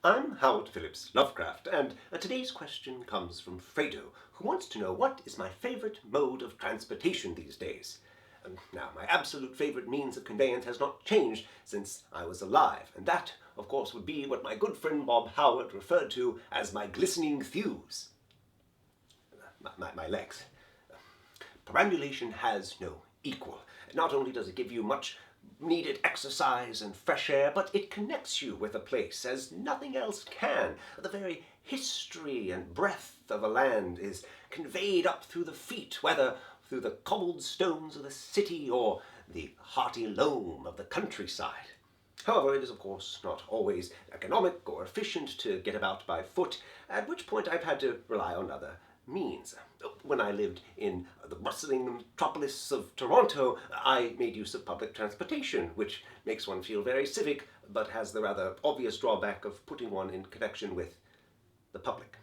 I'm Howard Phillips Lovecraft, and today's question comes from Fredo, who wants to know what is my favorite mode of transportation these days. Now, my absolute favorite means of conveyance has not changed since I was alive, and that, of course, would be what my good friend Bob Howard referred to as my glistening thews. My legs. Perambulation has no equal. Not only does it give you much needed exercise and fresh air, but it connects you with a place as nothing else can. The very history and breadth of a land is conveyed up through the feet, whether through the cobbled stones of the city or the hearty loam of the countryside. However, it is of course not always economic or efficient to get about by foot, at which point I've had to rely on other means. When I lived in the bustling metropolis of Toronto, I made use of public transportation, which makes one feel very civic, but has the rather obvious drawback of putting one in connection with the public.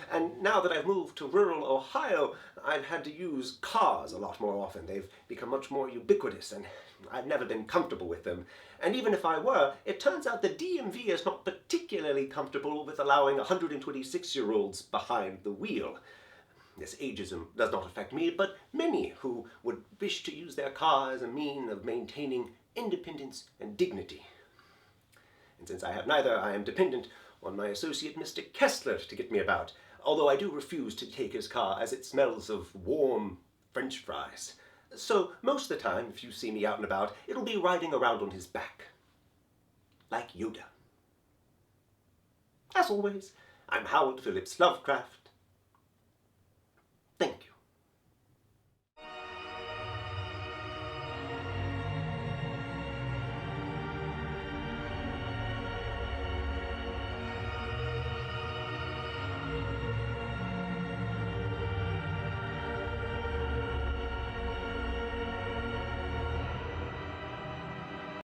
And now that I've moved to rural Ohio, I've had to use cars a lot more often. They've become much more ubiquitous, and I've never been comfortable with them. And even if I were, it turns out the DMV is not particularly comfortable with allowing 126-year-olds behind the wheel. This ageism does not affect me, but many who would wish to use their car as a mean of maintaining independence and dignity. And since I have neither, I am dependent on my associate Mr. Kessler to get me about, although I do refuse to take his car as it smells of warm French fries. So most of the time, if you see me out and about, it'll be riding around on his back. Like Yoda. As always, I'm Howard Phillips Lovecraft. Thank you.